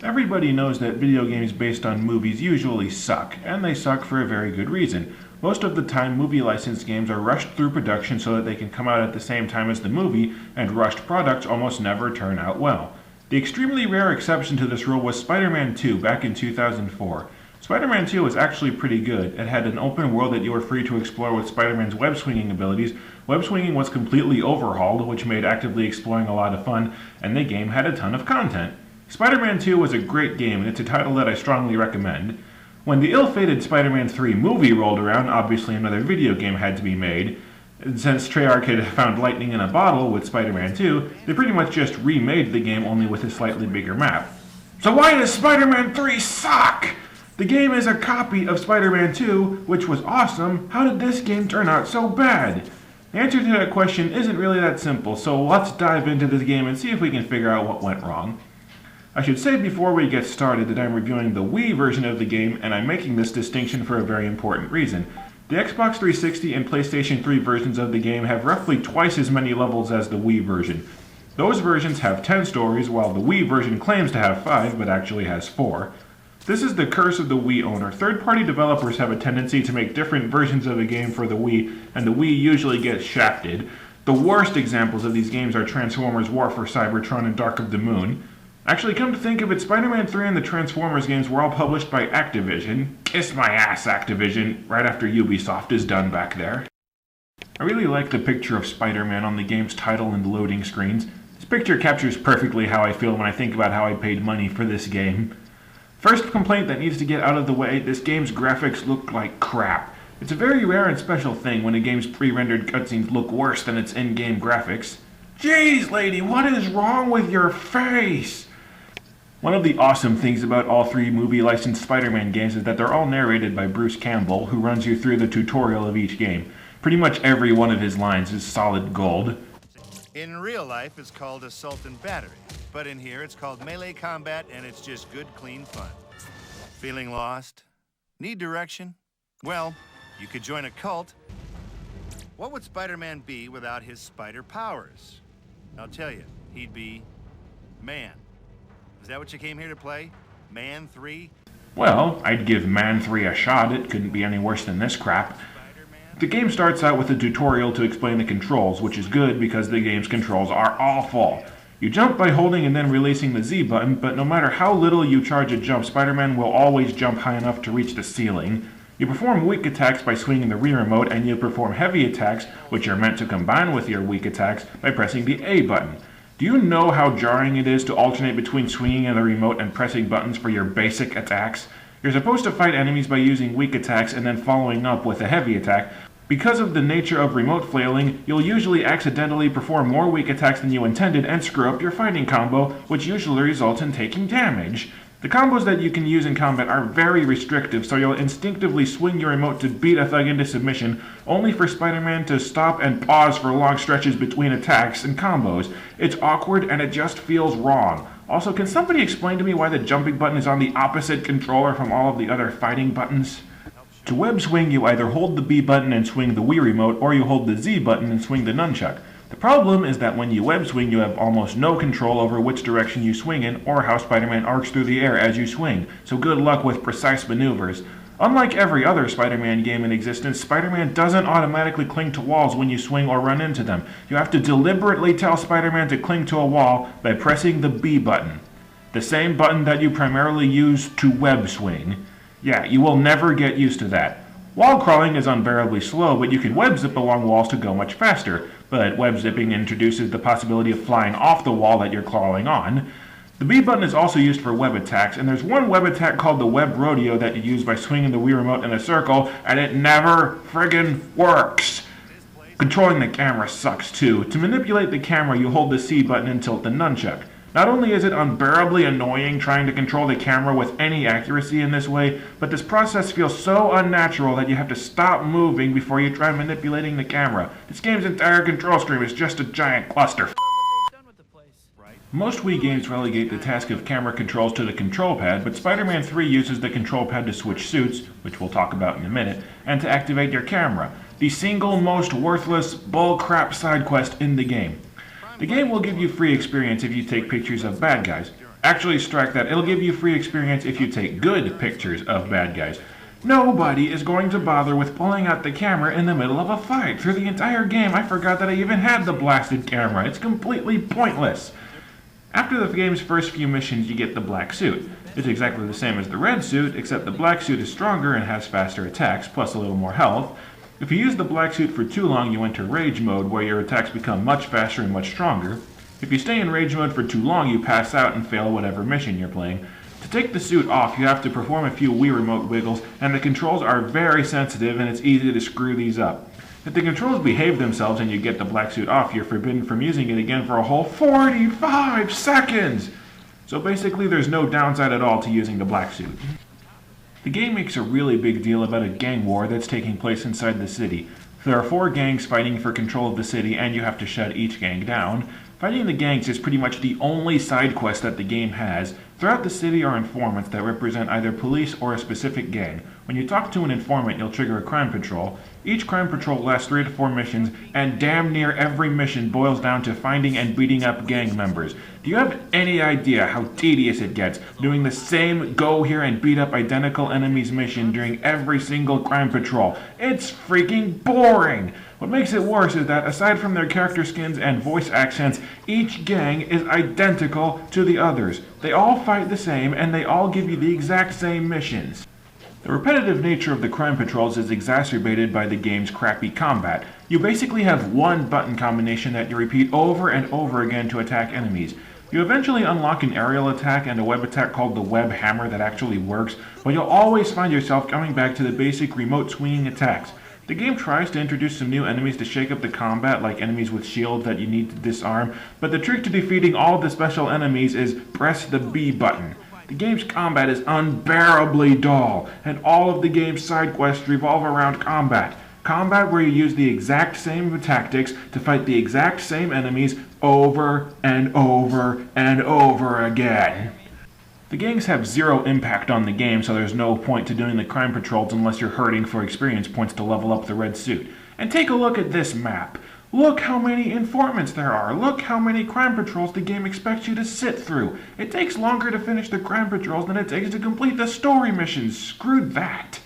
Everybody knows that video games based on movies usually suck, and they suck for a very good reason. Most of the time, movie licensed games are rushed through production so that they can come out at the same time as the movie, and rushed products almost never turn out well. The extremely rare exception to this rule was Spider-Man 2 back in 2004. Spider-Man 2 was actually pretty good. It had an open world that you were free to explore with Spider-Man's web-swinging abilities. Web-swinging was completely overhauled, which made actively exploring a lot of fun, and the game had a ton of content. Spider-Man 2 was a great game, and it's a title that I strongly recommend. When the ill-fated Spider-Man 3 movie rolled around, obviously another video game had to be made. And since Treyarch had found lightning in a bottle with Spider-Man 2, they pretty much just remade the game only with a slightly bigger map. So why does Spider-Man 3 suck? The game is a copy of Spider-Man 2, which was awesome. How did this game turn out so bad? The answer to that question isn't really that simple, so let's dive into this game and see if we can figure out what went wrong. I should say before we get started that I'm reviewing the Wii version of the game, and I'm making this distinction for a very important reason. The Xbox 360 and PlayStation 3 versions of the game have roughly twice as many levels as the Wii version. Those versions have 10 stories, while the Wii version claims to have 5, but actually has 4. This is the curse of the Wii owner. Third-party developers have a tendency to make different versions of a game for the Wii, and the Wii usually gets shafted. The worst examples of these games are Transformers War for Cybertron and Dark of the Moon. Actually, come to think of it, Spider-Man 3 and the Transformers games were all published by Activision. Kiss my ass, Activision, right after Ubisoft is done back there. I really like the picture of Spider-Man on the game's title and loading screens. This picture captures perfectly how I feel when I think about how I paid money for this game. First complaint that needs to get out of the way, this game's graphics look like crap. It's a very rare and special thing when a game's pre-rendered cutscenes look worse than its in-game graphics. Jeez, lady, what is wrong with your face? One of the awesome things about all three movie-licensed Spider-Man games is that they're all narrated by Bruce Campbell, who runs you through the tutorial of each game. Pretty much every one of his lines is solid gold. In real life, it's called assault and battery. But in here, it's called melee combat, and it's just good, clean fun. Feeling lost? Need direction? Well, you could join a cult. What would Spider-Man be without his spider powers? I'll tell you, he'd be Man. Is that what you came here to play? Man 3? Well, I'd give Man 3 a shot. It couldn't be any worse than this crap. The game starts out with a tutorial to explain the controls, which is good because the game's controls are awful. You jump by holding and then releasing the Z button, but no matter how little you charge a jump, Spider-Man will always jump high enough to reach the ceiling. You perform weak attacks by swinging the Wii remote, and you perform heavy attacks, which are meant to combine with your weak attacks, by pressing the A button. Do you know how jarring it is to alternate between swinging the remote and pressing buttons for your basic attacks? You're supposed to fight enemies by using weak attacks and then following up with a heavy attack. Because of the nature of remote flailing, you'll usually accidentally perform more weak attacks than you intended and screw up your fighting combo, which usually results in taking damage. The combos that you can use in combat are very restrictive, so you'll instinctively swing your remote to beat a thug into submission, only for Spider-Man to stop and pause for long stretches between attacks and combos. It's awkward and it just feels wrong. Also, can somebody explain to me why the jumping button is on the opposite controller from all of the other fighting buttons? To web swing, you either hold the B button and swing the Wii remote, or you hold the Z button and swing the nunchuck. The problem is that when you web swing, you have almost no control over which direction you swing in, or how Spider-Man arcs through the air as you swing, so good luck with precise maneuvers. Unlike every other Spider-Man game in existence, Spider-Man doesn't automatically cling to walls when you swing or run into them. You have to deliberately tell Spider-Man to cling to a wall by pressing the B button, the same button that you primarily use to web swing. Yeah, you will never get used to that. Wall crawling is unbearably slow, but you can web zip along walls to go much faster. But web zipping introduces the possibility of flying off the wall that you're crawling on. The B button is also used for web attacks, and there's one web attack called the web rodeo that you use by swinging the Wii remote in a circle, and it never friggin' works. Controlling the camera sucks too. To manipulate the camera, you hold the C button and tilt the nunchuck. Not only is it unbearably annoying trying to control the camera with any accuracy in this way, but this process feels so unnatural that you have to stop moving before you try manipulating the camera. This game's entire control scheme is just a giant cluster. Most Wii games relegate the task of camera controls to the control pad, but Spider-Man 3 uses the control pad to switch suits, which we'll talk about in a minute, and to activate your camera. The single most worthless bullcrap side quest in the game. The game will give you free experience if you take pictures of bad guys. Actually, strike that. It'll give you free experience if you take good pictures of bad guys. Nobody is going to bother with pulling out the camera in the middle of a fight. Through the entire game, I forgot that I even had the blasted camera. It's completely pointless. After the game's first few missions, you get the black suit. It's exactly the same as the red suit, except the black suit is stronger and has faster attacks, plus a little more health. If you use the black suit for too long, you enter rage mode, where your attacks become much faster and much stronger. If you stay in rage mode for too long, you pass out and fail whatever mission you're playing. To take the suit off, you have to perform a few Wii Remote wiggles, and the controls are very sensitive and it's easy to screw these up. If the controls behave themselves and you get the black suit off, you're forbidden from using it again for a whole 45 seconds! So basically there's no downside at all to using the black suit. The game makes a really big deal about a gang war that's taking place inside the city. There are 4 gangs fighting for control of the city, and you have to shut each gang down. Fighting the gangs is pretty much the only side quest that the game has. Throughout the city are informants that represent either police or a specific gang. When you talk to an informant, you'll trigger a crime patrol. Each crime patrol lasts 3 to 4 missions, and damn near every mission boils down to finding and beating up gang members. Do you have any idea how tedious it gets doing the same go here and beat up identical enemies mission during every single crime patrol? It's freaking boring! What makes it worse is that, aside from their character skins and voice accents, each gang is identical to the others. They all fight the same, and they all give you the exact same missions. The repetitive nature of the crime patrols is exacerbated by the game's crappy combat. You basically have one button combination that you repeat over and over again to attack enemies. You eventually unlock an aerial attack and a web attack called the web hammer that actually works, but you'll always find yourself coming back to the basic remote swinging attacks. The game tries to introduce some new enemies to shake up the combat, like enemies with shields that you need to disarm, but the trick to defeating all of the special enemies is press the B button. The game's combat is unbearably dull, and all of the game's side quests revolve around combat. Combat where you use the exact same tactics to fight the exact same enemies over and over and over again. The gangs have zero impact on the game, so there's no point to doing the crime patrols unless you're hurting for experience points to level up the red suit. And take a look at this map. Look how many informants there are. Look how many crime patrols the game expects you to sit through. It takes longer to finish the crime patrols than it takes to complete the story missions. Screw that.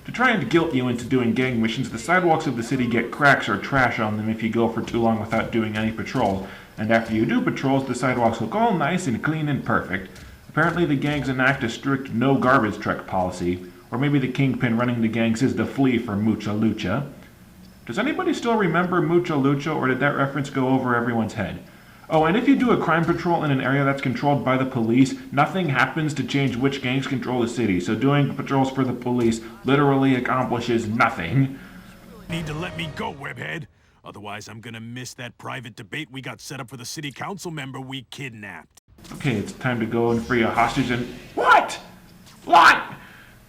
To try and guilt you into doing gang missions, the sidewalks of the city get cracks or trash on them if you go for too long without doing any patrols. And after you do patrols, the sidewalks look all nice and clean and perfect. Apparently the gangs enact a strict no garbage truck policy, or maybe the kingpin running the gangs is the flea for Mucha Lucha. Does anybody still remember Mucha Lucha, or did that reference go over everyone's head? Oh, and if you do a crime patrol in an area that's controlled by the police, nothing happens to change which gangs control the city, so doing patrols for the police literally accomplishes nothing. Need to let me go, webhead. Otherwise, I'm gonna miss that private debate we got set up for the city council member we kidnapped. Okay, it's time to go and free a hostage and... What? What?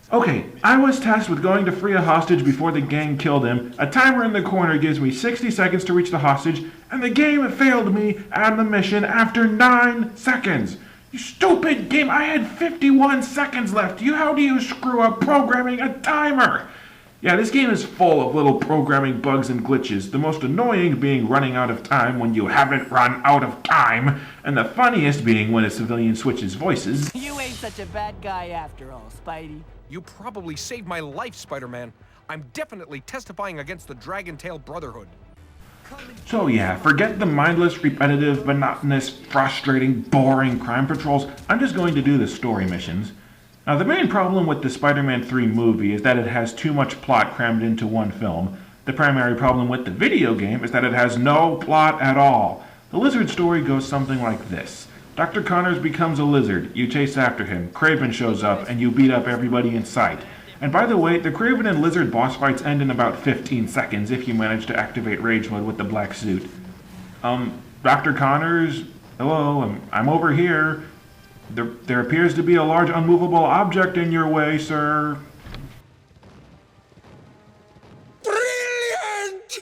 Okay, I was tasked with going to free a hostage before the gang killed him. A timer in the corner gives me 60 seconds to reach the hostage, and the game failed me on the mission after 9 seconds. You stupid game, I had 51 seconds left. How do you screw up programming a timer? Yeah, this game is full of little programming bugs and glitches, the most annoying being running out of time when you haven't run out of time, and the funniest being when a civilian switches voices. You ain't such a bad guy after all, Spidey. You probably saved my life, Spider-Man. I'm definitely testifying against the Dragon Tail Brotherhood. So yeah, forget the mindless, repetitive, monotonous, frustrating, boring crime patrols. I'm just going to do the story missions. Now, the main problem with the Spider-Man 3 movie is that it has too much plot crammed into one film. The primary problem with the video game is that it has no plot at all. The lizard story goes something like this. Dr. Connors becomes a lizard, you chase after him, Kraven shows up, and you beat up everybody in sight. And by the way, the Kraven and lizard boss fights end in about 15 seconds if you manage to activate rage mode with the black suit. Dr. Connors? Hello, I'm over here. There appears to be a large unmovable object in your way, sir. Brilliant!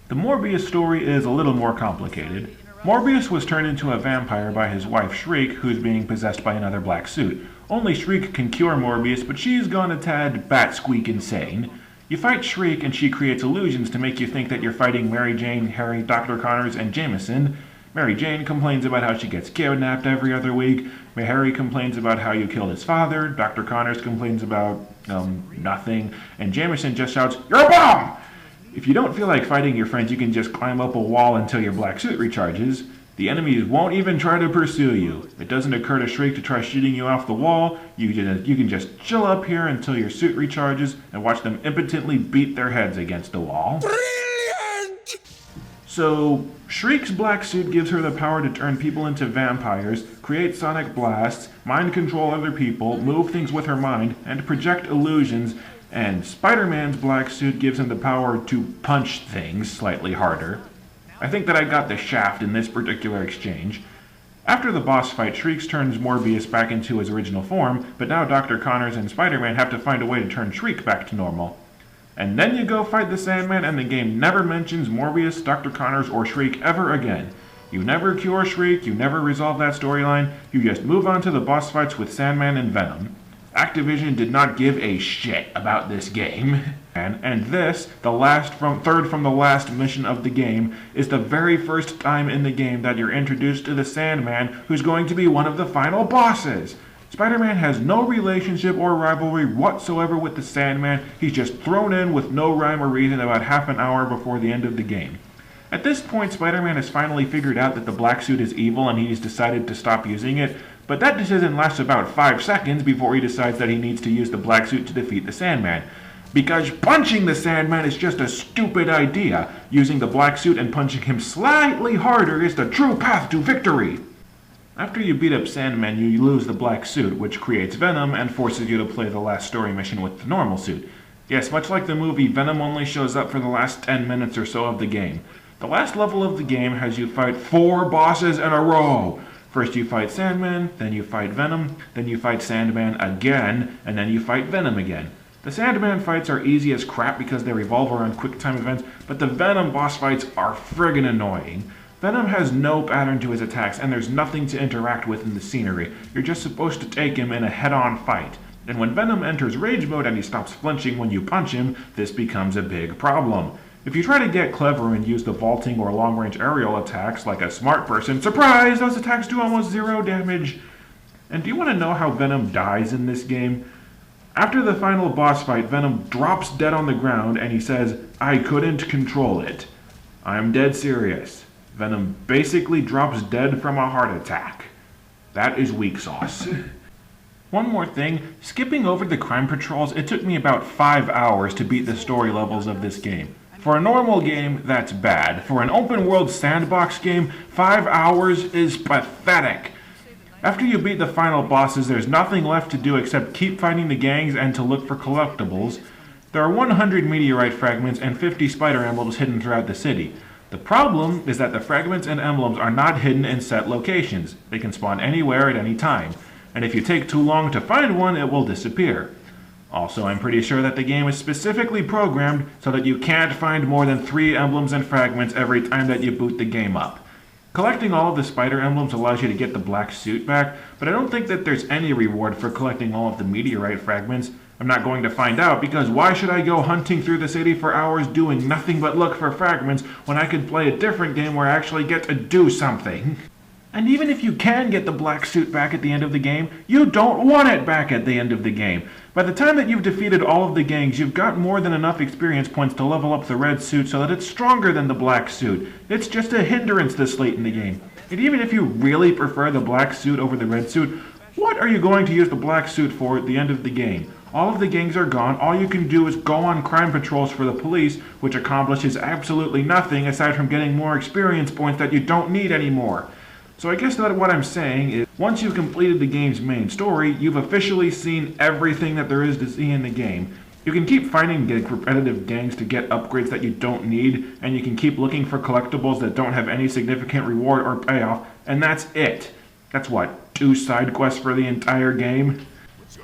The Morbius story is a little more complicated. Morbius was turned into a vampire by his wife Shriek, who's being possessed by another black suit. Only Shriek can cure Morbius, but she's gone a tad bat-squeak insane. You fight Shriek and she creates illusions to make you think that you're fighting Mary Jane, Harry, Dr. Connors, and Jameson. Mary Jane complains about how she gets kidnapped every other week. Harry complains about how you killed his father. Dr. Connors complains about, nothing. And Jameson just shouts, "You're a bum!" If you don't feel like fighting your friends, you can just climb up a wall until your black suit recharges. The enemies won't even try to pursue you. It doesn't occur to Shriek to try shooting you off the wall. You can just chill up here until your suit recharges and watch them impotently beat their heads against a wall. Brilliant! So, Shriek's black suit gives her the power to turn people into vampires, create sonic blasts, mind control other people, move things with her mind, and project illusions, and Spider-Man's black suit gives him the power to punch things slightly harder. I think that I got the shaft in this particular exchange. After the boss fight, Shriek turns Morbius back into his original form, but now Dr. Connors and Spider-Man have to find a way to turn Shriek back to normal. And then you go fight the Sandman, and the game never mentions Morbius, Dr. Connors, or Shriek ever again. You never cure Shriek, you never resolve that storyline, you just move on to the boss fights with Sandman and Venom. Activision did not give a shit about this game. And this, third from the last mission of the game, is the very first time in the game that you're introduced to the Sandman, who's going to be one of the final bosses. Spider-Man has no relationship or rivalry whatsoever with the Sandman. He's just thrown in with no rhyme or reason about half an hour before the end of the game. At this point, Spider-Man has finally figured out that the black suit is evil and he's decided to stop using it, but that decision lasts about 5 seconds before he decides that he needs to use the black suit to defeat the Sandman. Because punching the Sandman is just a stupid idea. Using the black suit and punching him slightly harder is the true path to victory. After you beat up Sandman, you lose the black suit, which creates Venom and forces you to play the last story mission with the normal suit. Yes, much like the movie, Venom only shows up for the last 10 minutes or so of the game. The last level of the game has you fight 4 bosses in a row. First you fight Sandman, then you fight Venom, then you fight Sandman again, and then you fight Venom again. The Sandman fights are easy as crap because they revolve around quick time events, but the Venom boss fights are friggin' annoying. Venom has no pattern to his attacks, and there's nothing to interact with in the scenery. You're just supposed to take him in a head-on fight. And when Venom enters rage mode and he stops flinching when you punch him, this becomes a big problem. If you try to get clever and use the vaulting or long-range aerial attacks like a smart person, surprise, those attacks do almost 0 damage. And do you want to know how Venom dies in this game? After the final boss fight, Venom drops dead on the ground and he says, "I couldn't control it." I'm dead serious. Venom basically drops dead from a heart attack. That is weak sauce. One more thing, skipping over the crime patrols, it took me about 5 hours to beat the story levels of this game. For a normal game, that's bad. For an open world sandbox game, 5 hours is pathetic. After you beat the final bosses, there's nothing left to do except keep fighting the gangs and to look for collectibles. There are 100 meteorite fragments and 50 spider emblems hidden throughout the city. The problem is that the fragments and emblems are not hidden in set locations. They can spawn anywhere at any time. And if you take too long to find one, it will disappear. Also, I'm pretty sure that the game is specifically programmed so that you can't find more than 3 emblems and fragments every time that you boot the game up. Collecting all of the spider emblems allows you to get the black suit back, but I don't think that there's any reward for collecting all of the meteorite fragments. I'm not going to find out, because why should I go hunting through the city for hours doing nothing but look for fragments when I could play a different game where I actually get to do something? And even if you can get the black suit back at the end of the game, you don't want it back at the end of the game. By the time that you've defeated all of the gangs, you've got more than enough experience points to level up the red suit so that it's stronger than the black suit. It's just a hindrance this late in the game. And even if you really prefer the black suit over the red suit, what are you going to use the black suit for at the end of the game? All of the gangs are gone. All you can do is go on crime patrols for the police, which accomplishes absolutely nothing aside from getting more experience points that you don't need anymore. So I guess that what I'm saying is, once you've completed the game's main story, you've officially seen everything that there is to see in the game. You can keep fighting repetitive gangs to get upgrades that you don't need, and you can keep looking for collectibles that don't have any significant reward or payoff, and that's it. That's what, 2 side quests for the entire game?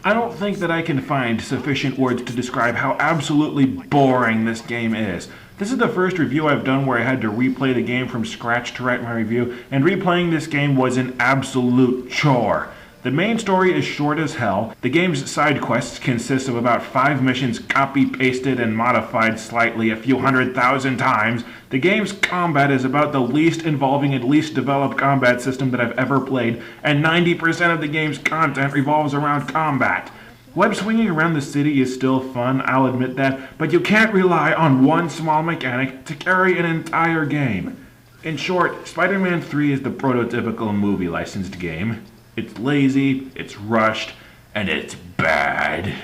I don't think that I can find sufficient words to describe how absolutely boring this game is. This is the first review I've done where I had to replay the game from scratch to write my review, and replaying this game was an absolute chore. The main story is short as hell. The game's side quests consist of about 5 missions copy-pasted and modified slightly a few 100,000 times. The game's combat is about the least involving and least developed combat system that I've ever played, and 90% of the game's content revolves around combat. Web swinging around the city is still fun, I'll admit that, but you can't rely on one small mechanic to carry an entire game. In short, Spider-Man 3 is the prototypical movie licensed game. It's lazy, it's rushed, and it's bad.